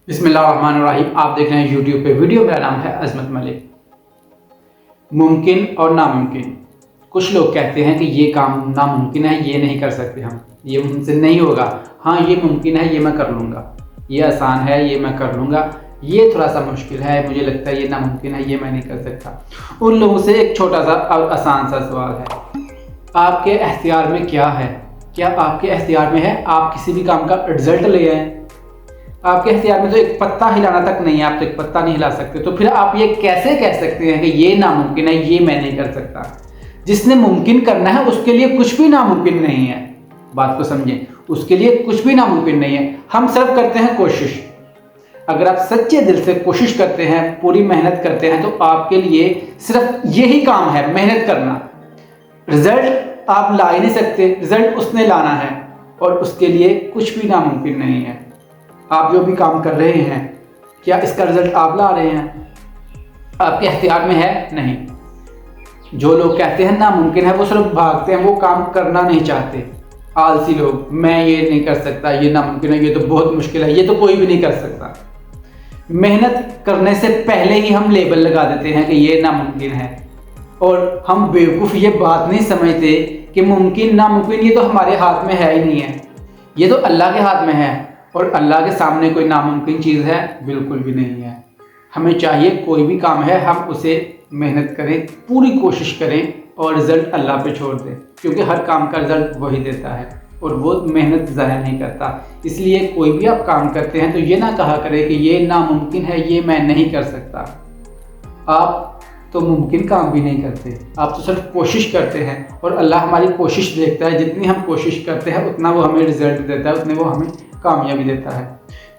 बिस्मिल्लाहिर्रहमानिर्रहीम। आप देख रहे हैं यूट्यूब पे वीडियो। मेरा नाम है अजमत मलिक। मुमकिन और नामुमकिन। कुछ लोग कहते हैं कि ये काम नामुमकिन है, ये नहीं कर सकते हम, ये मुझसे नहीं होगा। हाँ, ये मुमकिन है, ये मैं कर लूँगा। ये आसान है, ये मैं कर लूँगा। ये थोड़ा सा मुश्किल है, मुझे लगता है ये नामुमकिन है, ये मैं नहीं कर सकता। उन लोगों से एक छोटा सा और आसान सा सवाल है, आपके इख्तियार में क्या है? क्या आपके इख्तियार में है आप किसी भी काम का रिजल्ट ले आएँ? आपके इख्तियार में तो एक पत्ता हिलाना तक नहीं है, आप तो एक पत्ता नहीं हिला सकते। तो फिर आप ये कैसे कह सकते हैं कि ये नामुमकिन है, ये मैं नहीं कर सकता? जिसने मुमकिन करना है उसके लिए कुछ भी नामुमकिन नहीं है। बात को समझें, उसके लिए कुछ भी नामुमकिन नहीं है। हम सिर्फ करते हैं कोशिश। अगर आप सच्चे दिल से कोशिश करते हैं, पूरी मेहनत करते हैं, तो आपके लिए सिर्फ यही काम है, मेहनत करना। रिजल्ट आप ला ही नहीं सकते, रिजल्ट उसने लाना है, और उसके लिए कुछ भी नामुमकिन नहीं है। आप जो भी काम कर रहे हैं, क्या इसका रिजल्ट आप ला रहे हैं? आपके इख्तियार में है? नहीं। जो लोग कहते हैं नामुमकिन है, वो सिर्फ भागते हैं, वो काम करना नहीं चाहते। आलसी लोग, मैं ये नहीं कर सकता, ये नामुमकिन है, ये तो बहुत मुश्किल है, ये तो कोई भी नहीं कर सकता। मेहनत करने से पहले ही हम लेबल लगा देते हैं कि ये नामुमकिन है, और हम बेवकूफ़ ये बात नहीं समझते कि मुमकिन नामुमकिन ये तो हमारे हाथ में है ही नहीं है, ये तो अल्लाह के हाथ में है। और अल्लाह के सामने कोई नामुमकिन चीज़ है? बिल्कुल भी नहीं है। हमें चाहिए कोई भी काम है, हम उसे मेहनत करें, पूरी कोशिश करें, और रिज़ल्ट अल्लाह पे छोड़ दें, क्योंकि हर काम का रिज़ल्ट वही देता है, और वो मेहनत ज़ाया नहीं करता। इसलिए कोई भी आप काम करते हैं तो ये ना कहा करें कि ये नामुमकिन है, ये मैं नहीं कर सकता। आप तो मुमकिन काम भी नहीं करते, आप तो सिर्फ कोशिश करते हैं, और अल्लाह हमारी कोशिश देखता है। जितनी हम कोशिश करते हैं उतना वो हमें रिज़ल्ट देता है, उतने वो हमें कामयाबी देता है।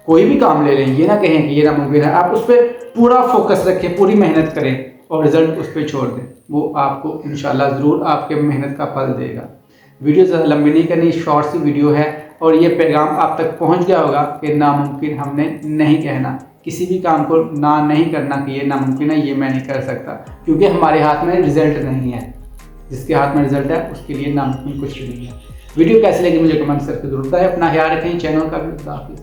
कोई भी काम ले लें, ये ना कहें कि ये नामुमकिन है। आप उस पर पूरा फोकस रखें, पूरी मेहनत करें, और रिज़ल्ट उस पर छोड़ दें। वो आपको इंशाल्लाह ज़रूर आपके मेहनत का फल देगा। वीडियो ज़्यादा लंबी नहीं करनी, शॉर्ट सी वीडियो है, और ये पैगाम आप तक पहुंच गया होगा कि नामुमकिन हमने नहीं कहना। किसी भी काम को ना नहीं करना कि ये नामुमकिन है, ये मैं नहीं कर सकता, क्योंकि हमारे हाथ में रिज़ल्ट नहीं है। जिसके हाथ में रिज़ल्ट है उसके लिए नामुमकिन कुछ नहीं है। वीडियो कैसी लगी मुझे कमेंट करके ज़रूर बताएं। अपना ख्याल रखें, चैनल का भी। खुदा हाफिज़।